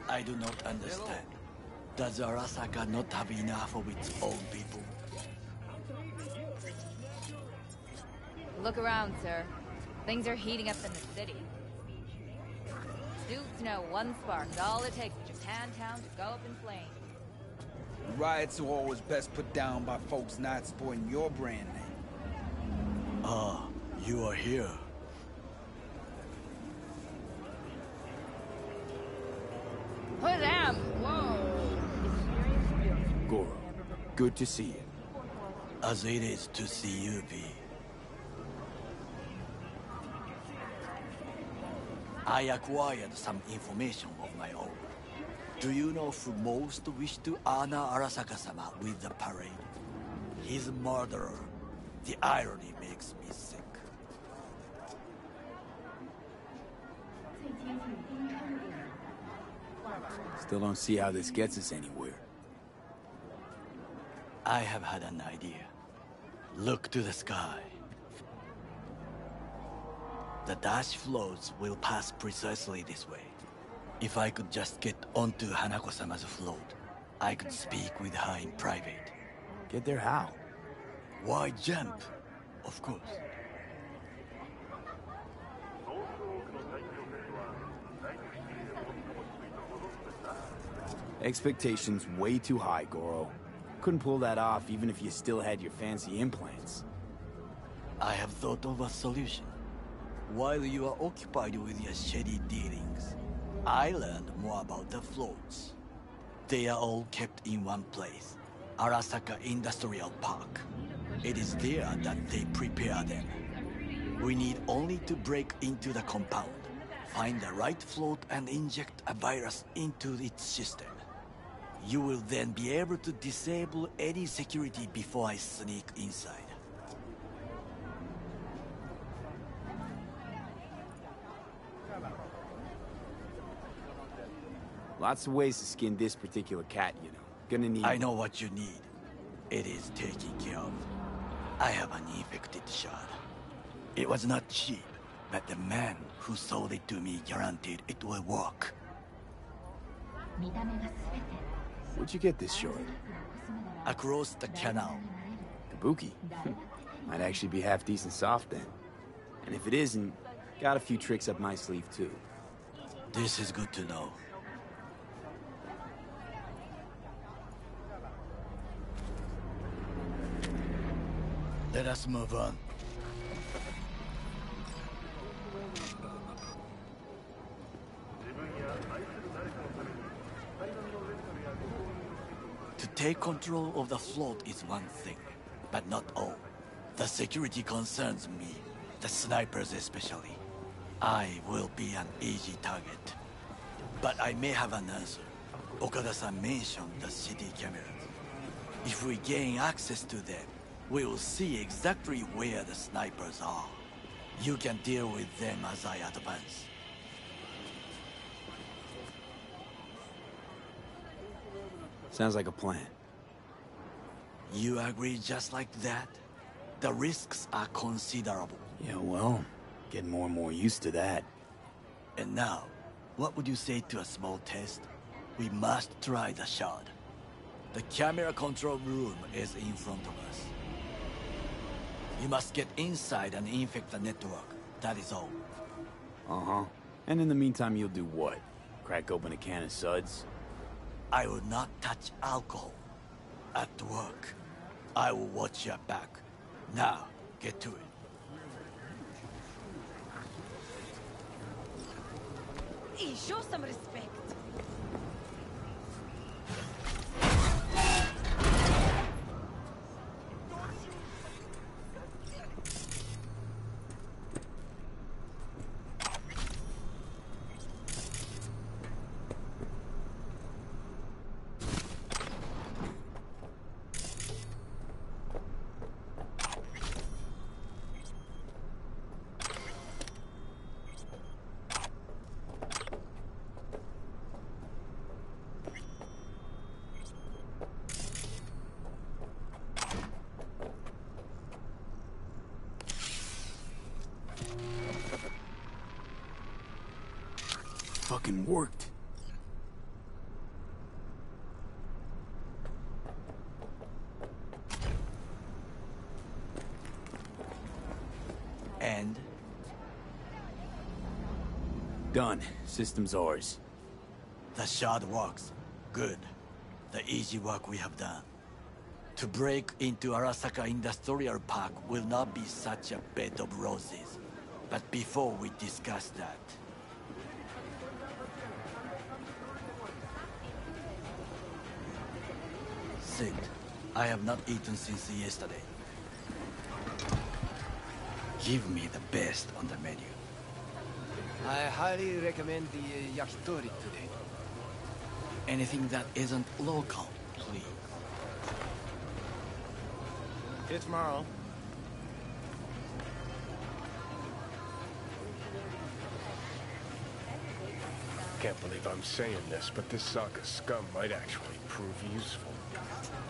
I do not understand. Does Arasaka not have enough of its own people? Look around, sir. Things are heating up in the city. Suits know one spark is all it takes for Japantown to go up in flames. Riots are always best put down by folks not supporting your brand name. Ah, you are here. Who's them? Whoa! Goro, good to see you. As it is to see you, V. I acquired some information of my own. Do you know who most wished to honor Arasaka-sama with the parade? His murderer. The irony makes me sick. Still don't see how this gets us anywhere. I have had an idea. Look to the sky. The dash floats will pass precisely this way. If I could just get onto Hanako-sama's float, I could speak with her in private. Get there how? Why jump? Of course. Expectations way too high, Goro. Couldn't pull that off even if you still had your fancy implants. I have thought of a solution. While you are occupied with your shady dealings, I learned more about the floats. They are all kept in one place, Arasaka Industrial Park. It is there that they prepare them. We need only to break into the compound, find the right float and inject a virus into its system. You will then be able to disable any security before I sneak inside. Lots of ways to skin this particular cat, you know. Gonna need... I know what you need. It is taken care of. I have an infected shard. It was not cheap, but the man who sold it to me guaranteed it will work. Where'd you get this shard? Across the canal. Kabuki? Might actually be half decent soft then. And if it isn't, got a few tricks up my sleeve too. This is good to know. Let us move on. To take control of the float is one thing, but not all. The security concerns me, the snipers especially. I will be an easy target. But I may have an answer. Okada-san mentioned the city cameras. If we gain access to them, We will see exactly where the snipers are. You can deal with them as I advance. Sounds like a plan. You agree just like that? The risks are considerable. Yeah, well, getting more and more used to that. And now, what would you say to a small test? We must try the shard. The camera control room is in front of us. You must get inside and infect the network. That is all. Uh-huh. And in the meantime, you'll do what? Crack open a can of suds? I will not touch alcohol. At work, I will watch your back. Now, get to it. Hey, show some respect. Fucking worked. And? Done. System's ours. The shard works. Good. The easy work we have done. To break into Arasaka Industrial Park will not be such a bed of roses. But before we discuss that... Sit. I have not eaten since yesterday. Give me the best on the menu. I highly recommend the yakitori today. Anything that isn't local, please. See you tomorrow. Can't believe I'm saying this, but this Sokka scum might actually prove useful.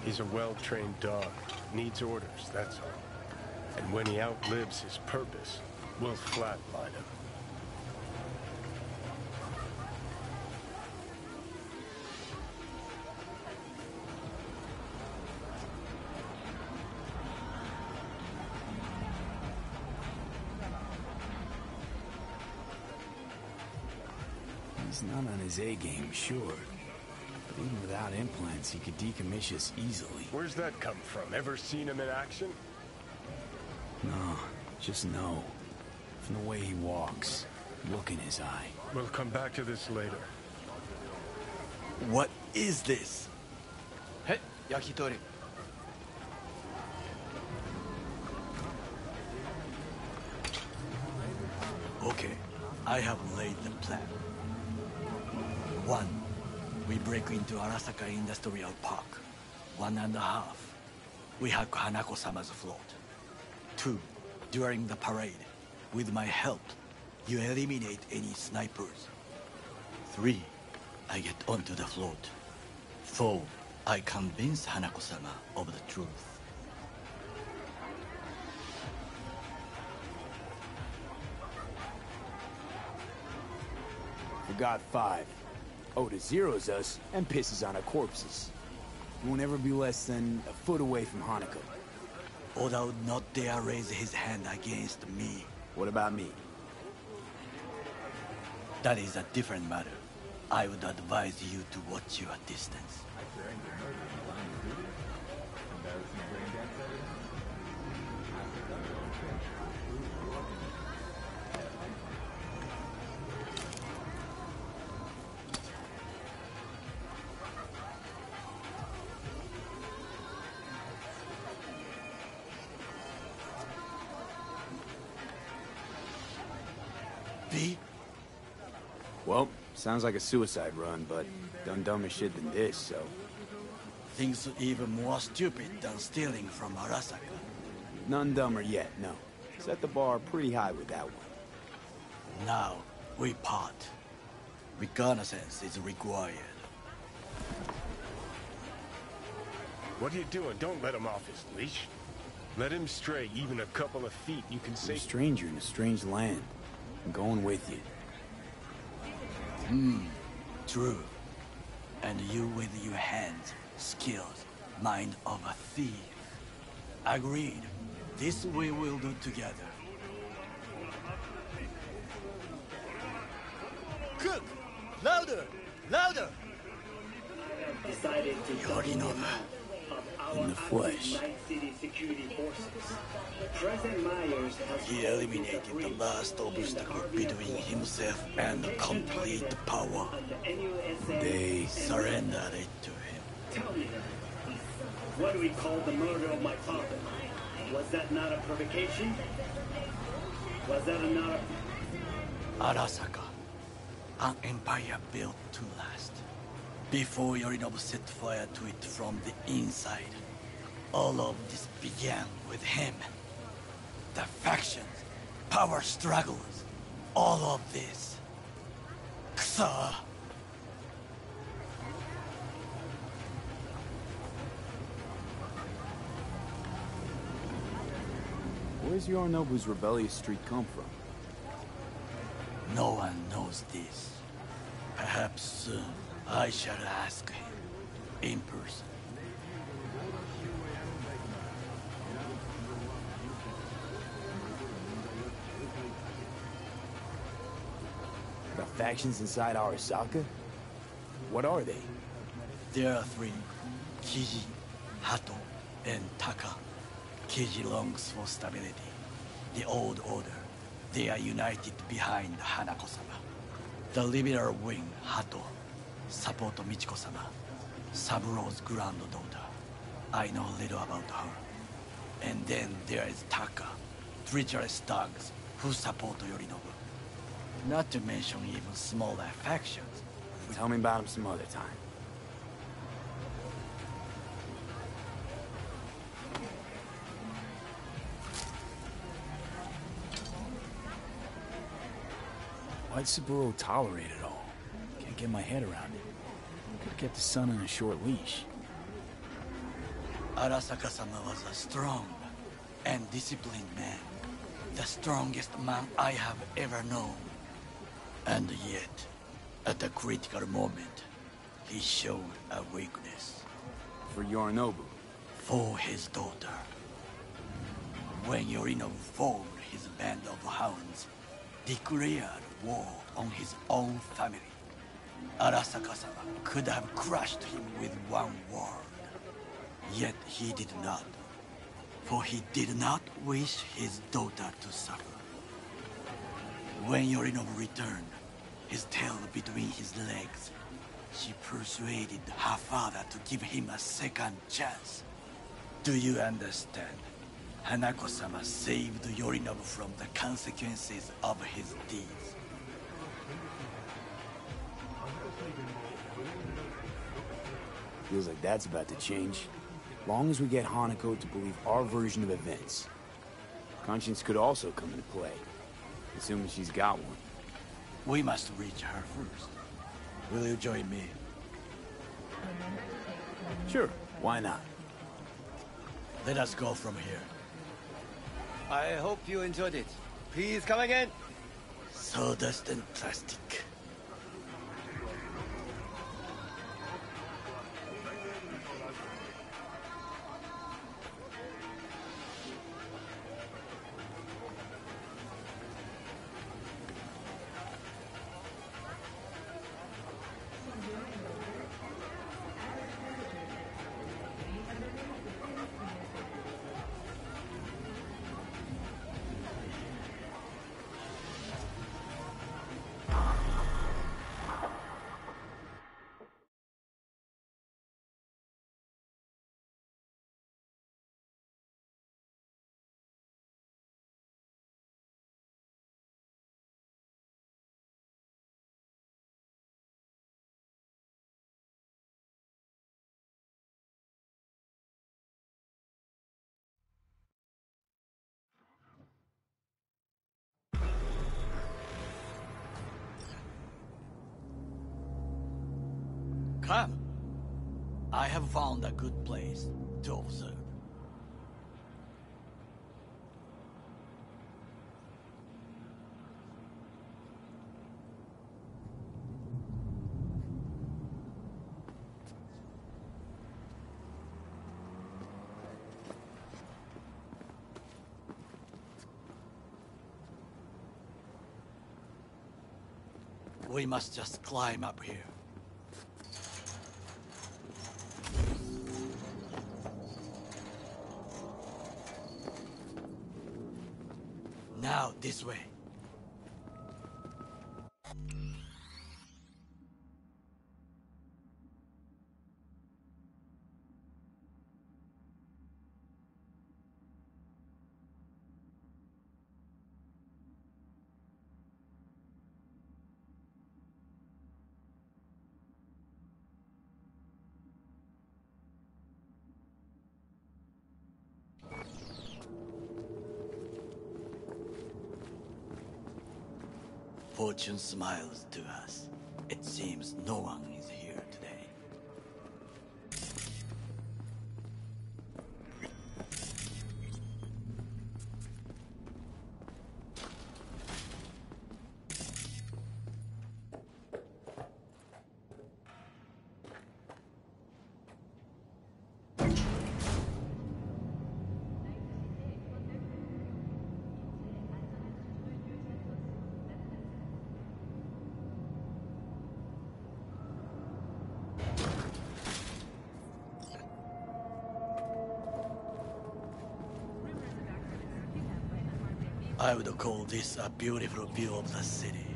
He's a well-trained dog. Needs orders, that's all. And when he outlives his purpose, we'll flatline him. He's not on his A-game, sure. But even without implants, he could decommission us easily. Where's that come from? Ever seen him in action? No, just no. From the way he walks, look in his eye. We'll come back to this later. What is this? Hey, yakitori. Okay, I have laid the plan. 1. We break into Arasaka Industrial Park. 1.5. We hack Hanako-sama's float. 2. During the parade, with my help, you eliminate any snipers. 3. I get onto the float. 4. I convince Hanako-sama of the truth. Forgot 5. Oda zeroes us and pisses on our corpses. We won't ever be less than a foot away from Hanako. Oda would not dare raise his hand against me. What about me? That is a different matter. I would advise you to watch your distance. V? Well, sounds like a suicide run, but done dumber shit than this, so... Things even more stupid than stealing from Arasaka. None dumber yet, no. Set the bar pretty high with that one. Now, we part. Reconnaissance is required. What are you doing? Don't let him off his leash. Let him stray even a couple of feet. You can You're a say... stranger in a strange land. I'm going with you. True. And you with your hands, skills, mind of a thief. Agreed. This we will do together. Cook! Louder! Louder! Yorinobu. In the flesh. He eliminated the last obstacle between himself and complete power. They surrendered it to him. Tell me then, what do we call the murder of my father? Was that not a provocation? Was that not a... Arasaka, an empire built to last. Before Yorinobu set fire to it from the inside, all of this began with him. The factions, power struggles, all of this. Kusa! Where's Yorinobu's rebellious streak come from? No one knows this. Perhaps soon I shall ask him in person. The factions inside Arasaka? What are they? There are three: Kiji, Hato, and Taka. Kiji longs for stability. The old order. They are united behind Hanako-sama. The liberal wing, Hato, support Michiko-sama, Saburo's granddaughter. I know little about her. And then there is Taka, treacherous thugs who support Yorinobu. Not to mention even smaller factions. Tell me about him some other time. Why'd Saburo tolerate it all? Can't get my head around it. Could've kept his son on a short leash. Arasaka-sama was a strong and disciplined man. The strongest man I have ever known. And yet, at a critical moment, he showed a weakness. For Yorinobu. For his daughter. When Yorinobu formed his band of hounds, declared war on his own family, Arasaka-sama could have crushed him with one word. Yet he did not. For he did not wish his daughter to suffer. When Yorinobu returned, his tail between his legs, she persuaded her father to give him a second chance. Do you understand? Hanako-sama saved Yorinobu from the consequences of his deeds. Feels like that's about to change. Long as we get Hanako to believe our version of events. Conscience could also come into play, assuming she's got one. We must reach her first. Will you join me? Sure, why not? Let us go from here. I hope you enjoyed it. Please come again. Sawdust and plastic. Come. I have found a good place to observe. We must just climb up here. Now, this way. Fortune smiles to us. It seems no one is here today. I would call this a beautiful view of the city,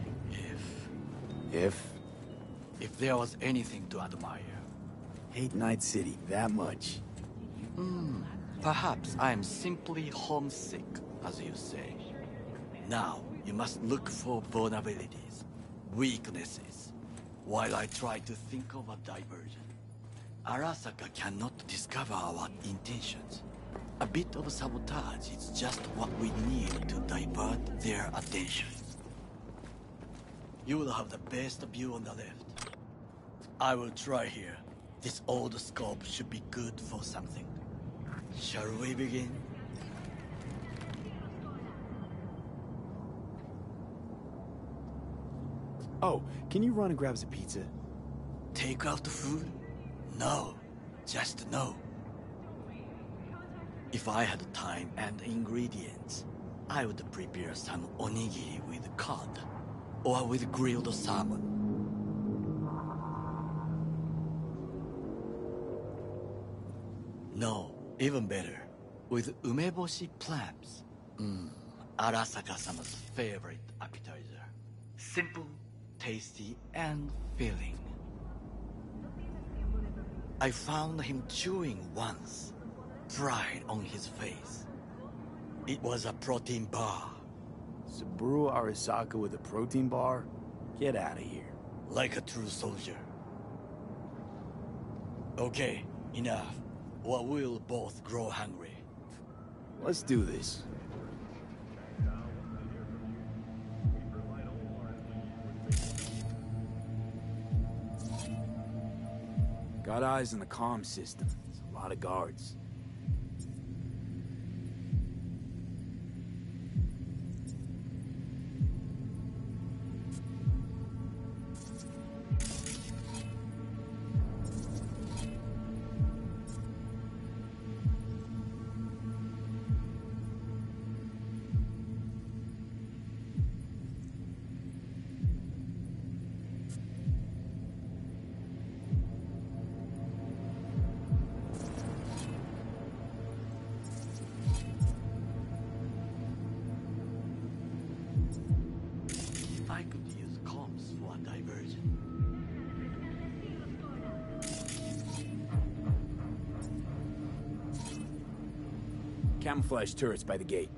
if there was anything to admire. Hate Night City that much. Perhaps I'm simply homesick, as you say. Now, you must look for vulnerabilities, weaknesses, while I try to think of a diversion. Arasaka cannot discover our intentions. A bit of sabotage is just what we need to divert their attention. You will have the best view on the left. I will try here. This old scope should be good for something. Shall we begin? Oh, can you run and grab us a pizza? Take out food? No. Just no. If I had time and ingredients, I would prepare some onigiri with cod, or with grilled salmon. No, even better, with umeboshi clams. Arasaka-sama's favorite appetizer. Simple, tasty, and filling. I found him chewing once. Pride on his face. It was a protein bar. Saburo Arasaka with a protein bar? Get out of here. Like a true soldier. Okay, enough. Or we'll both grow hungry. Let's do this. Got eyes on the comm system. There's a lot of guards. I could use comms for a diversion. Camouflage turrets by the gate.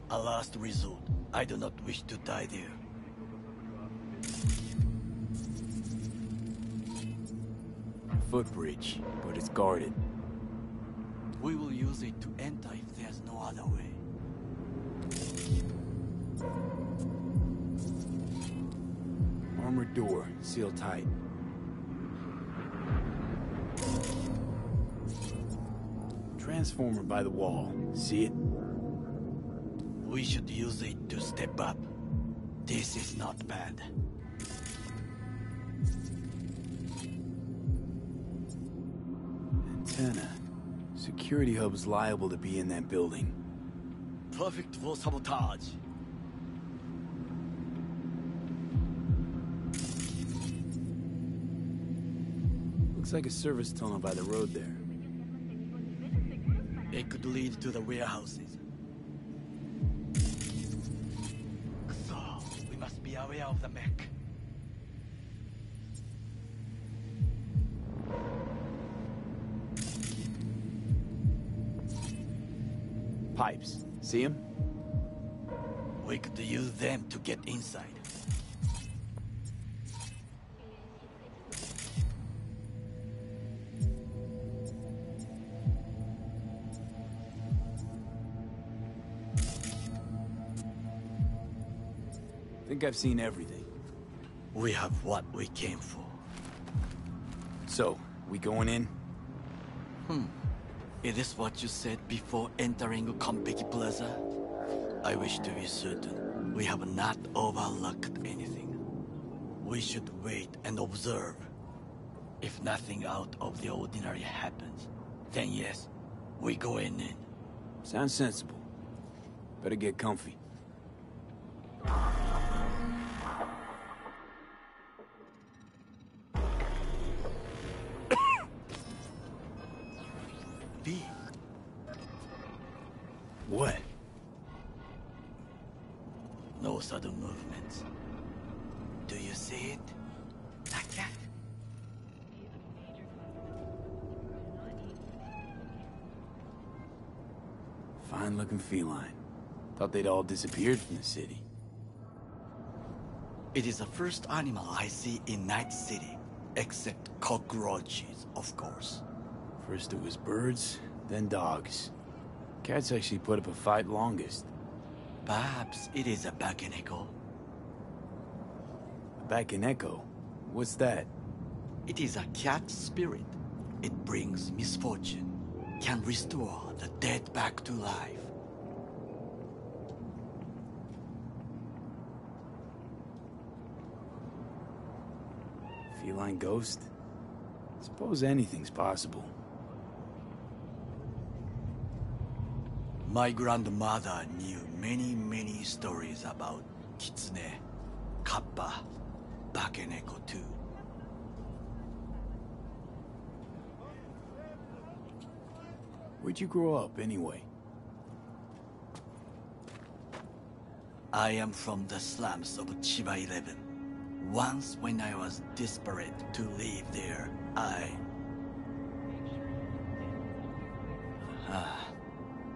A last resort. I do not wish to die there. Footbridge, but it's guarded. We will use it to enter if there's no other way. Armored door, sealed tight. Transformer by the wall. See it? We should use it to step up. This is not bad. Antenna. Security hub's liable to be in that building. Perfect for sabotage. Looks like a service tunnel by the road there. It could lead to the warehouses. So, we must be aware of the mech. Pipes. See them? We could use them to get inside. Think I've seen everything. We have what we came for. So, we going in? Is this what you said before entering Konpeki Plaza? I wish to be certain we have not overlooked anything. We should wait and observe. If nothing out of the ordinary happens, then yes, we go in. Sounds sensible. Better get comfy. V. What? No sudden movements. Do you see it? Like that? Fine-looking feline. Thought they'd all disappeared from the city. It is the first animal I see in Night City, except cockroaches, of course. First it was birds, then dogs. Cats actually put up a fight longest. Perhaps it is a Bakeneko. Back in Echo? What's that? It is a cat spirit. It brings misfortune, can restore the dead back to life. Feline ghost? Suppose anything's possible. My grandmother knew many stories about Kitsune, Kappa, Bakeneko too. Where'd you grow up, anyway? I am from the slums of Chiba 11. Once when I was desperate to live there,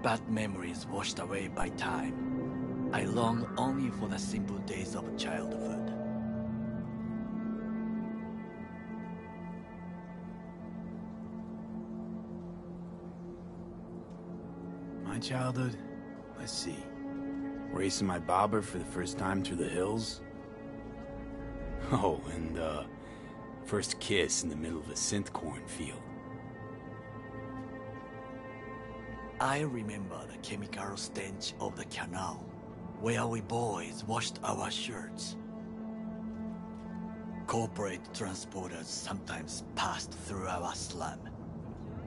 bad memories washed away by time. I long only for the simple days of childhood. My childhood? Let's see. Racing my bobber for the first time through the hills? Oh, and, first kiss in the middle of a synth cornfield. I remember the chemical stench of the canal, where we boys washed our shirts. Corporate transporters sometimes passed through our slum,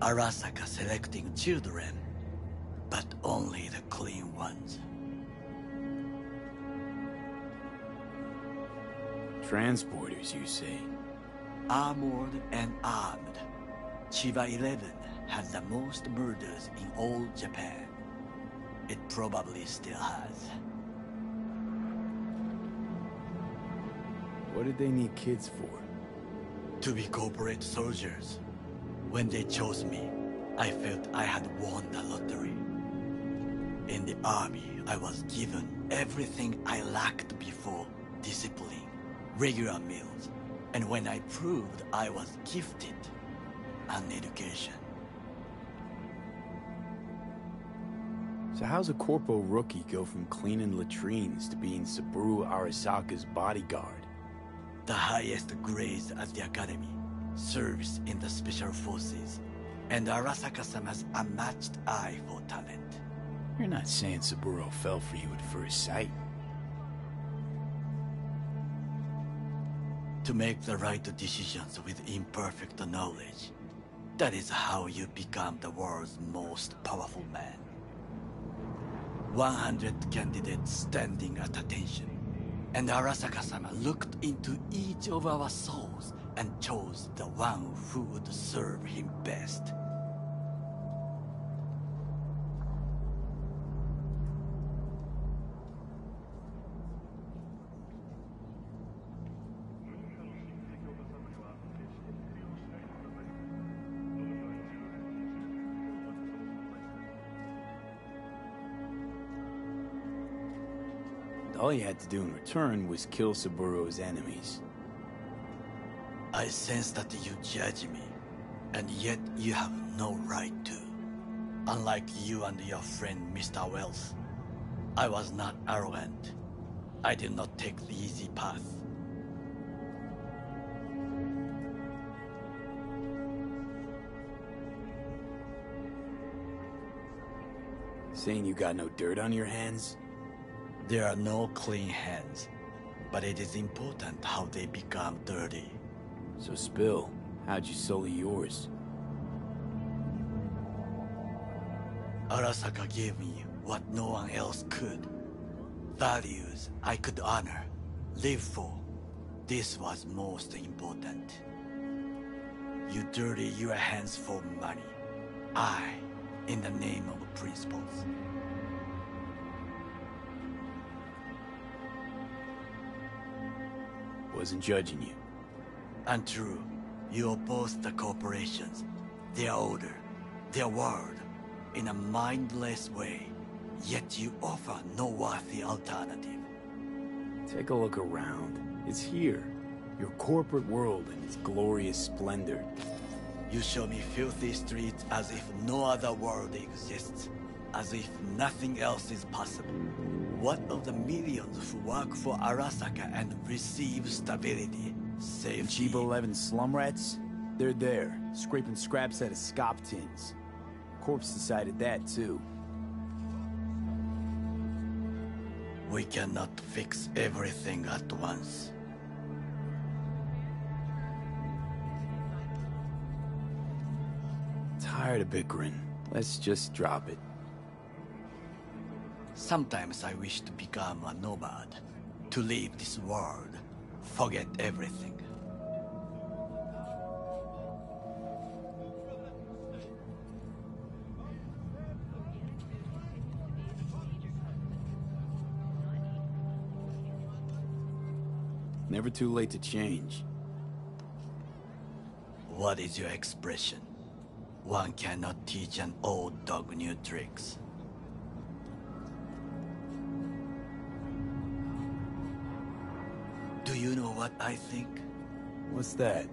Arasaka selecting children, but only the clean ones. Transporters, you say? Armored and armed, Chiba 11 has the most murders in all Japan. It probably still has. What did they need kids for? To be corporate soldiers. When they chose me, I felt I had won the lottery. In the army, I was given everything I lacked before: discipline, regular meals, and when I proved I was gifted, an education. So how's a corpo rookie go from cleaning latrines to being Saburo Arasaka's bodyguard? The highest grades at the academy, service in the special forces. And Arasaka-sama's unmatched eye for talent. You're not saying Saburo fell for you at first sight. To make the right decisions with imperfect knowledge. That is how you become the world's most powerful man. 100 candidates standing at attention. And Arasaka-sama looked into each of our souls and chose the one who would serve him best. All you had to do in return was kill Saburo's enemies. I sense that you judge me, and yet you have no right to. Unlike you and your friend Mr. Wells, I was not arrogant. I did not take the easy path. Saying you got no dirt on your hands? There are no clean hands, but it is important how they become dirty. So spill, how'd you sully yours? Arasaka gave me what no one else could. Values I could honor, live for. This was most important. You dirty your hands for money. I, in the name of principles. Wasn't judging you. Untrue. You oppose the corporations, their order, their word, in a mindless way. Yet you offer no worthy alternative. Take a look around. It's here. Your corporate world in its glorious splendor. You show me filthy streets as if no other world exists. As if nothing else is possible. What of the millions who work for Arasaka and receive stability, safety? Chiba 11 slum rats? They're there, scraping scraps out of scop tins. Corpse decided that, too. We cannot fix everything at once. Tired of bickering. Let's just drop it. Sometimes I wish to become a nomad, to leave this world, forget everything. Never too late to change. What is your expression? One cannot teach an old dog new tricks. Do you know what I think? What's that?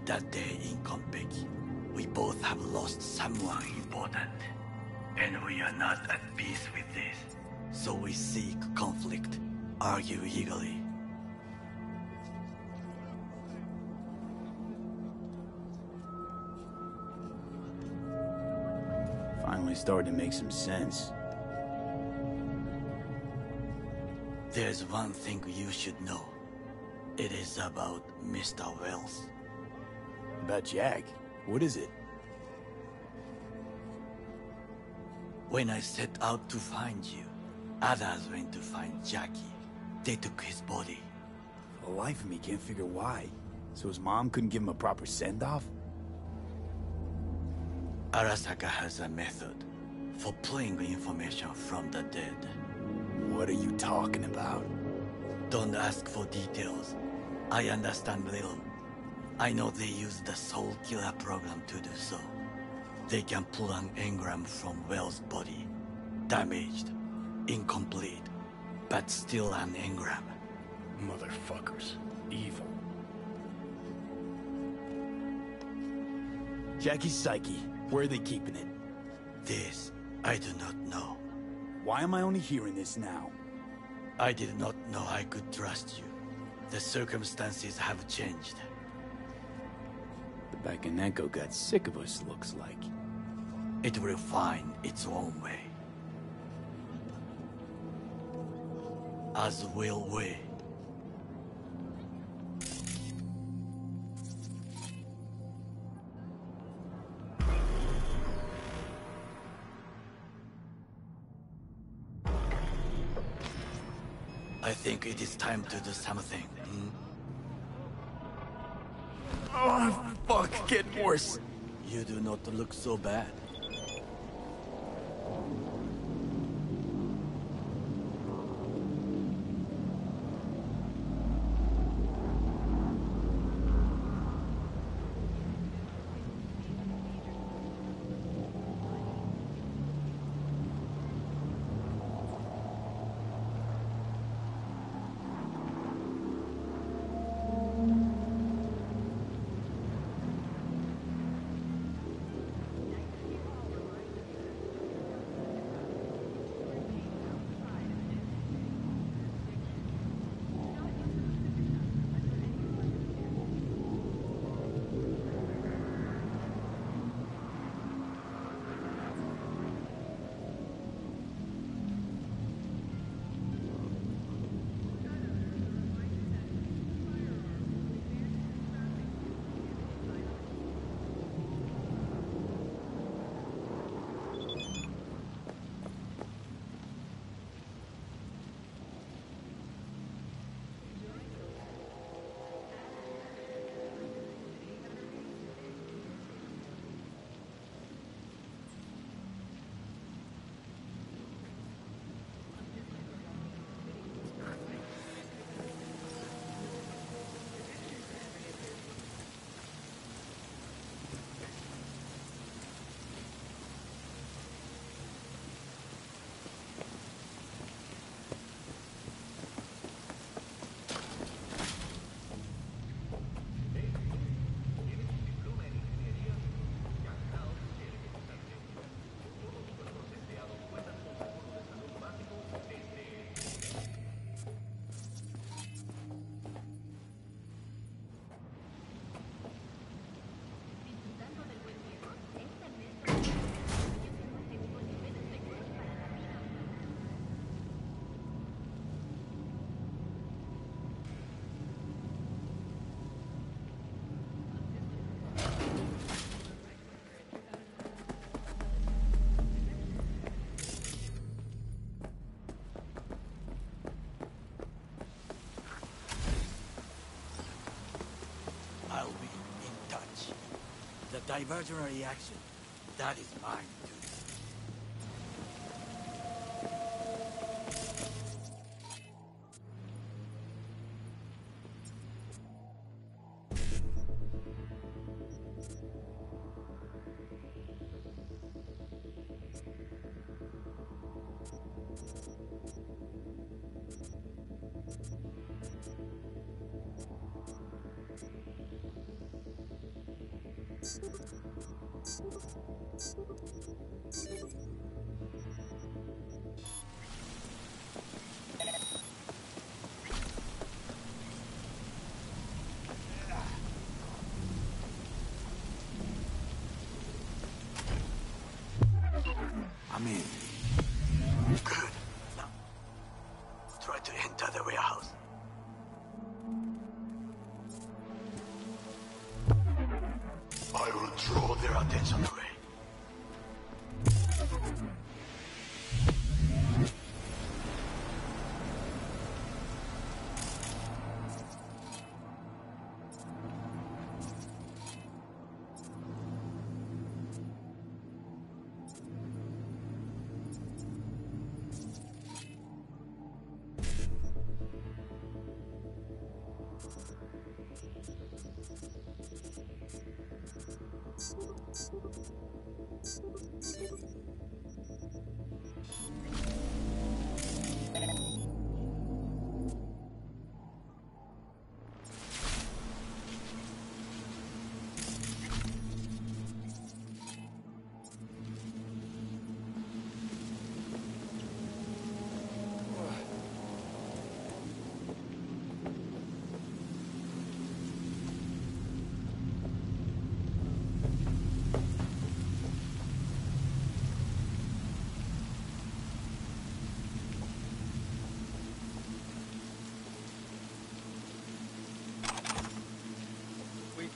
That day in Konpeki, we both have lost someone important. And we are not at peace with this. So we seek conflict, argue eagerly. Finally starting to make some sense. There's one thing you should know. It is about Mr. Wells. About Jack? What is it? When I set out to find you, others went to find Jackie. They took his body. For the life of me, can't figure why. So his mom couldn't give him a proper send-off? Arasaka has a method for pulling information from the dead. What are you talking about? Don't ask for details. I understand little. I know they use the Soul Killer program to do so. They can pull an engram from Wells' body. Damaged, incomplete, but still an engram. Motherfuckers. Evil. Jackie's psyche. Where are they keeping it? This, I do not know. Why am I only hearing this now? I did not know I could trust you. The circumstances have changed. The back in Echo got sick of us, looks like. It will find its own way. As will we. I think it is time to do something. Oh, fuck, getting worse. You do not look so bad. I'll be in touch. The diversionary action, that is mine, too. I'm in. Good. Now, try to enter the warehouse. I will draw their attention away.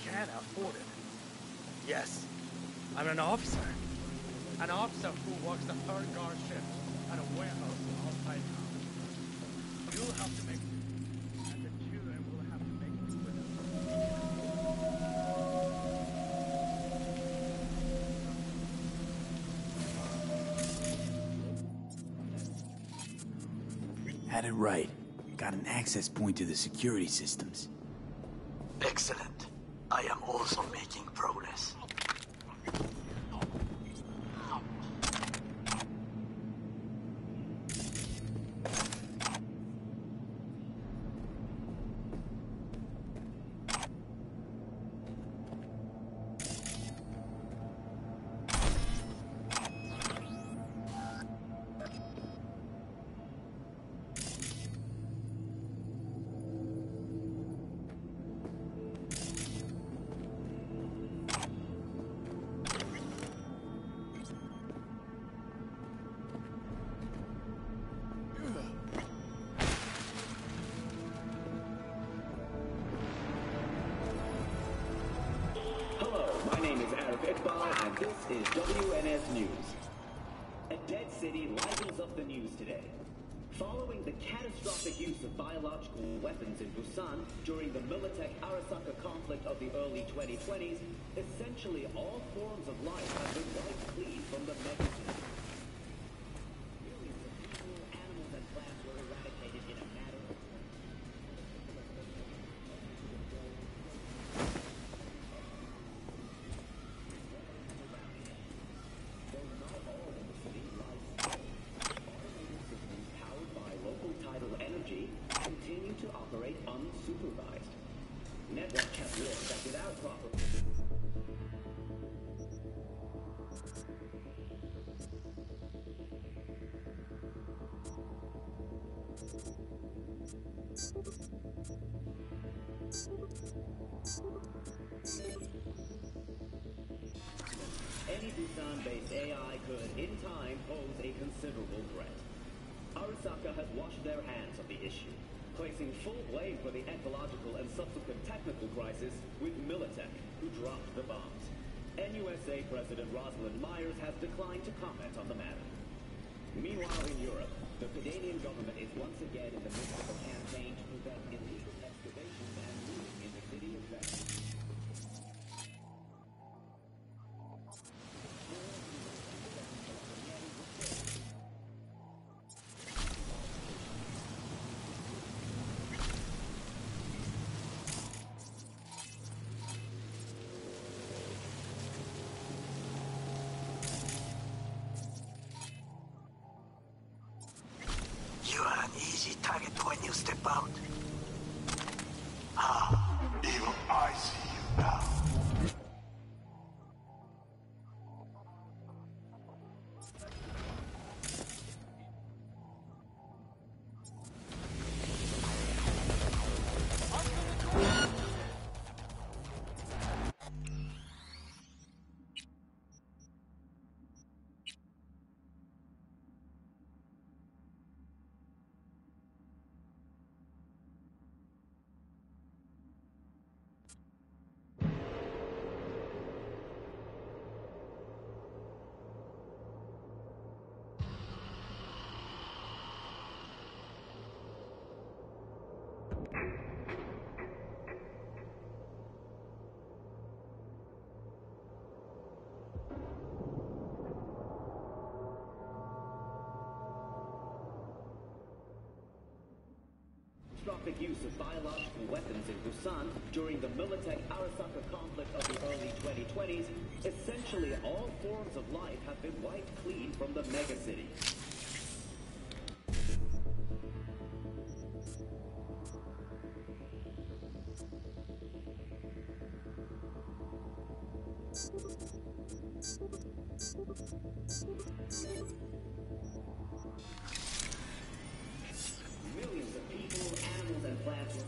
can't afford it. Yes, I'm an officer. An officer who works the third guard shift at a warehouse outside town. You'll have to make do, and the children will have to make do with it. Had it right. Got an access point to the security systems. Excellent. I am also making progress. And this is WNS News. A dead city lightens up the news today. Following the catastrophic use of biological weapons in Busan during the Militech-Arasaka conflict of the early 2020s, essentially all forms of life have been wiped clean from the megacity. Millions of people, animals, and plants were eradicated in a matter of continue to operate unsupervised. Network kept warned that without proper... Any Busan-based AI could, in time, pose a considerable threat. Arasaka has washed their hands of the issue, placing full blame for the ecological and subsequent technical crisis with Militech, who dropped the bombs. NUSA President Rosalind Myers has declined to comment on the matter. Meanwhile, in Europe, the Canadian government is once again in the midst of a campaign to prevent illegal excavations and looting in the city of Venice. You are an easy target when you step out. Even I see you now. Catastrophic use of biological weapons in Busan during the Militech-Arasaka conflict of the early 2020s, essentially all forms of life have been wiped clean from the megacity. Millions of people, animals, and plants were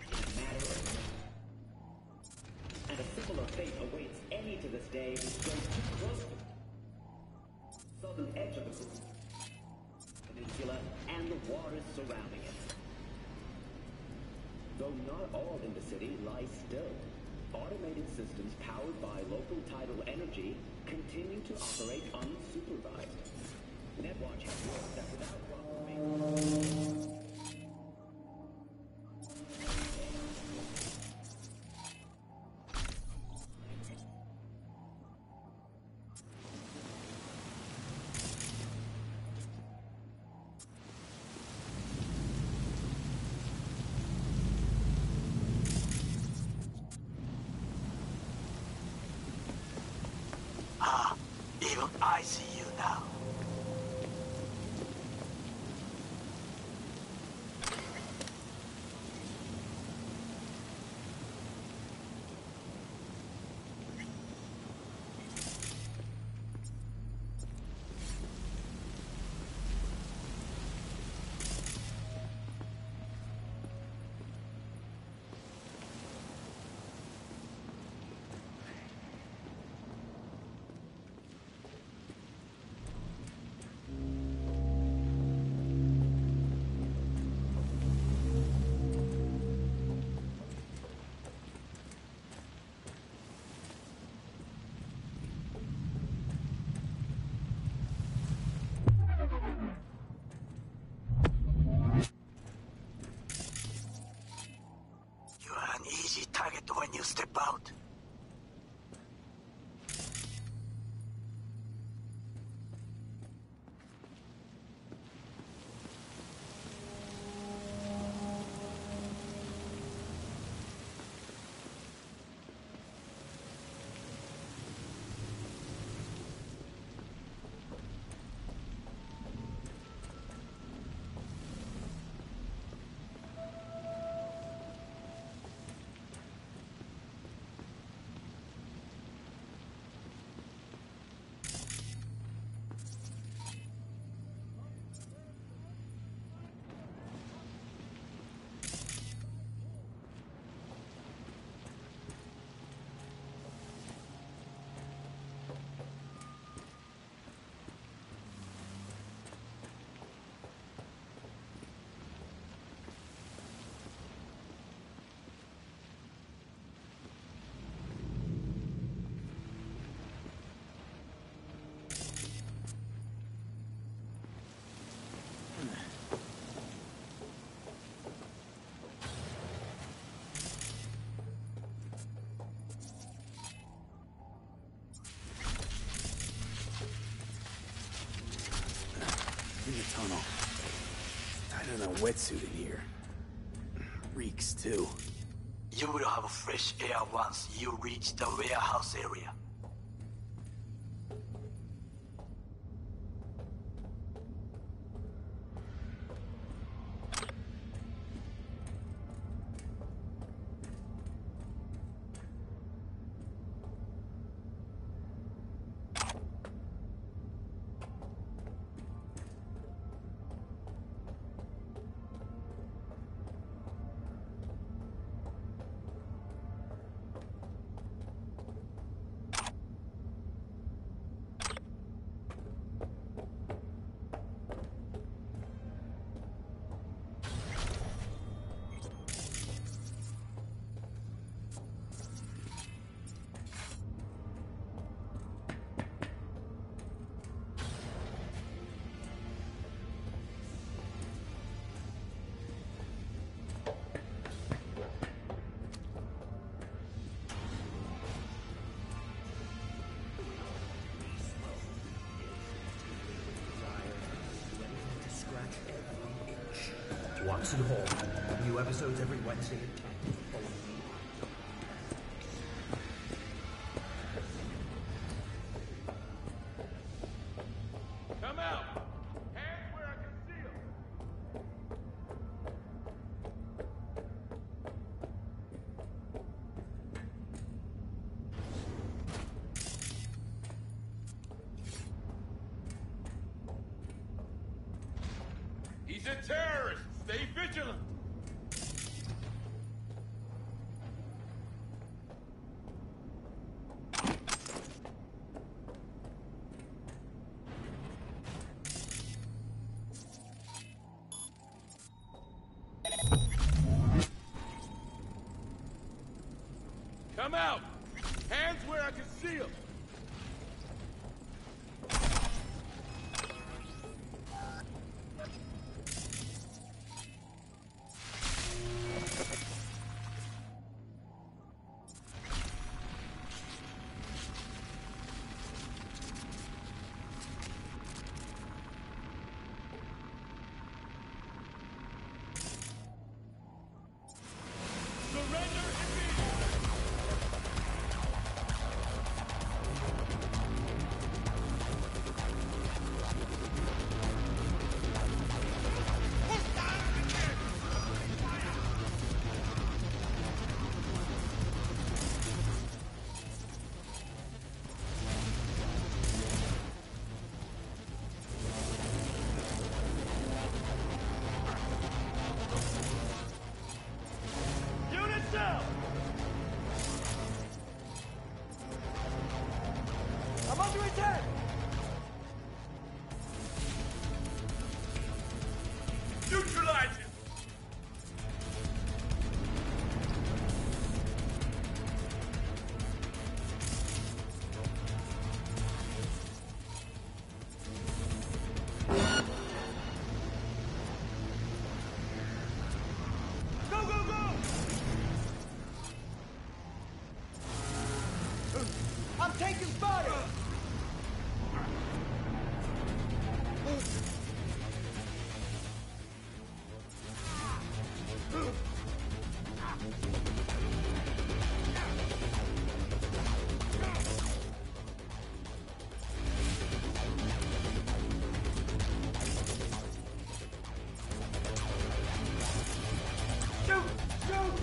in a matter of... And a similar fate awaits any to this day who stays too close to the southern edge of the peninsula and the waters surrounding it. though not all in the city lie still. Automated systems powered by local tidal energy continue to operate unsupervised. Netwatch has warned that without proper maintenance... Even I see you now. Easy target when you step out. In the tunnel. Tighter than a wetsuit in here. Reeks, too. You will have fresh air once you reach the warehouse area. Watson Hall. New episodes every Wednesday at 10. Come out! Hands where I can see them! He's a terrorist! Stay vigilant! Come out! Hands where I can see them! I'm under attack! Neutralize him! Go, go, go! I'm taking fire! Shoot! Shoot!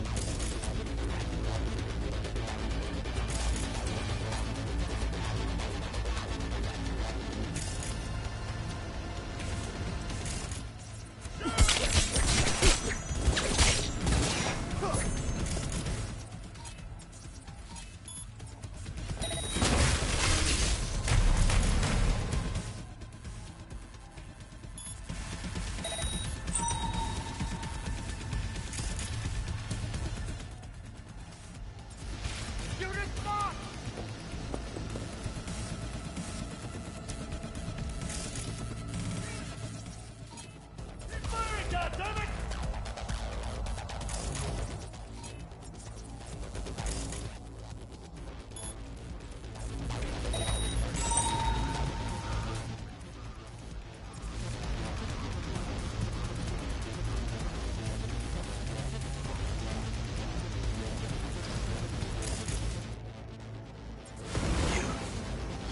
Unit lost! He's firing, goddammit!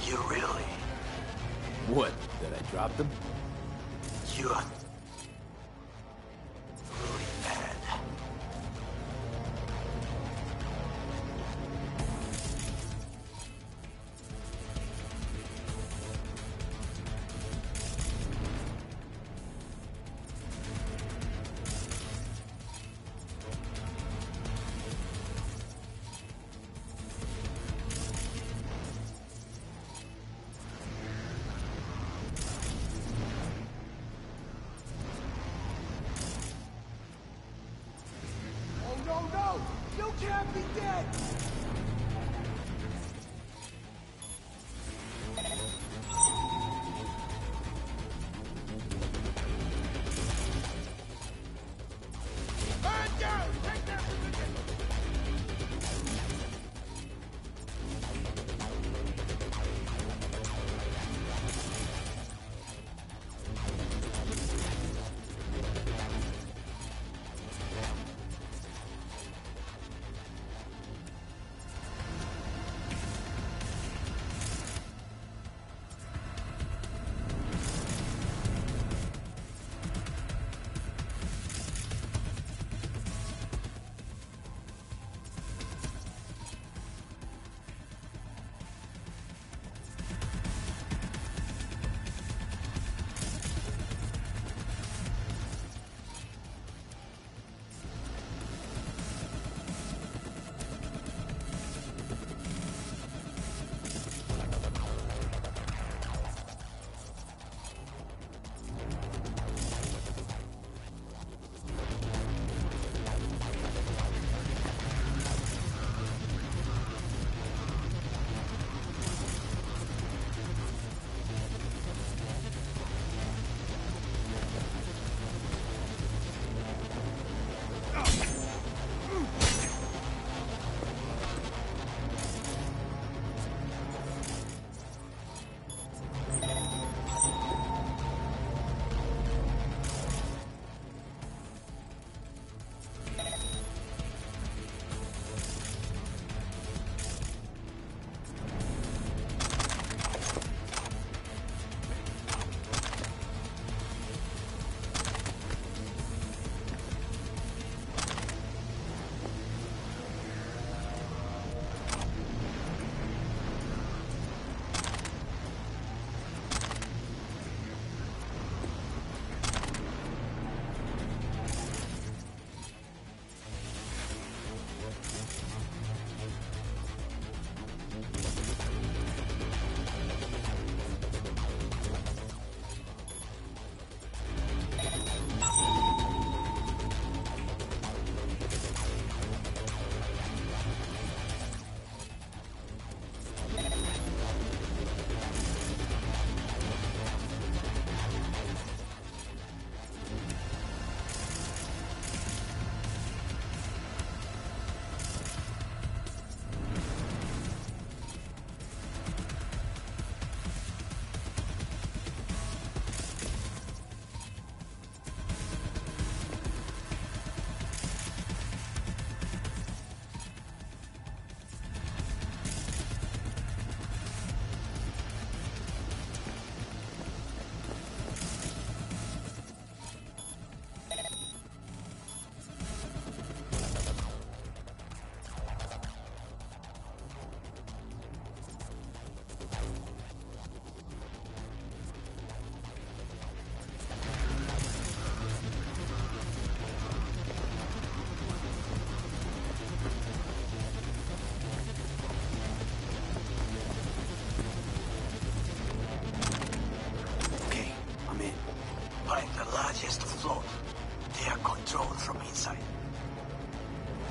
You really? What? That I dropped them? You're really bad. Oh no, no! You can't be dead! Man down! Take that position!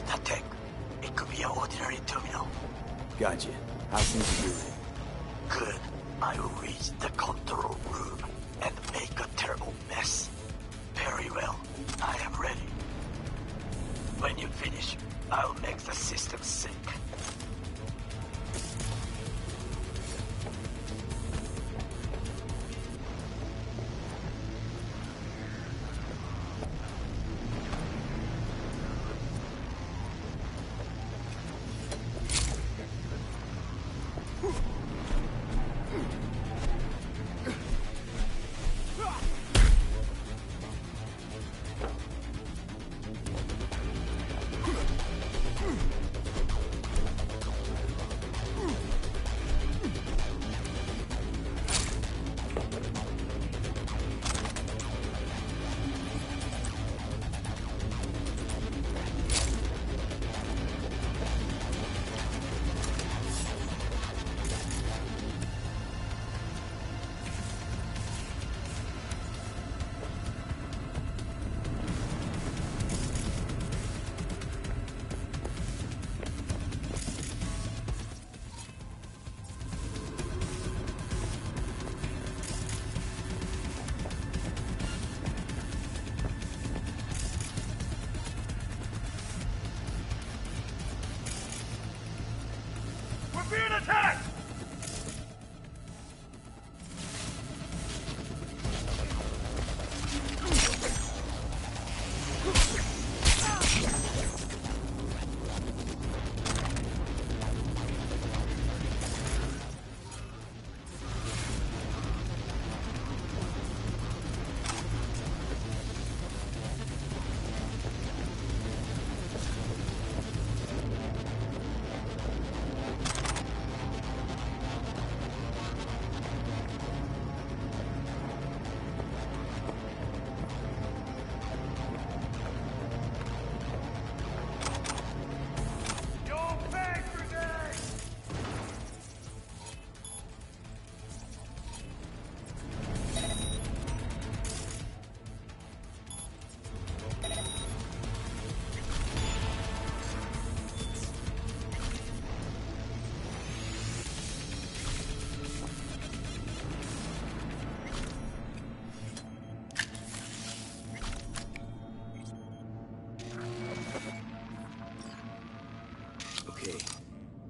The tech. It could be an ordinary terminal. Gotcha. How's things doing? Good. I will reach the control room and make a terrible mess. Very well. I am ready. When you finish, I'll make the system sync.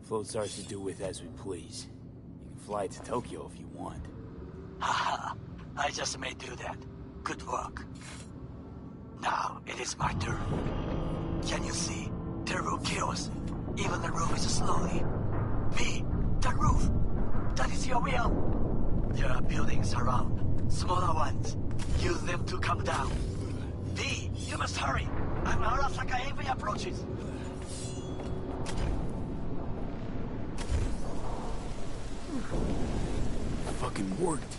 Float starts to do with as we please. You can fly to Tokyo if you want. Haha, I just may do that. Good work. Now, it is my turn. Can you see? Terrible chaos. Even the roof is slowly. V, the roof! That is your wheel! There are buildings around. Smaller ones. Use them to come down. V, you must hurry! I'm Arasaka heavy approaches. Fucking worked.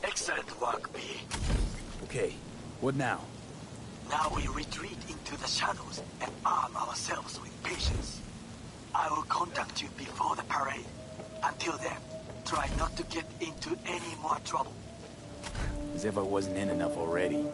Excellent work, B. Okay, what now? Now we retreat into the shadows and arm ourselves with patience. I will contact you before the parade. Until then, try not to get into any more trouble. As if I wasn't in enough already.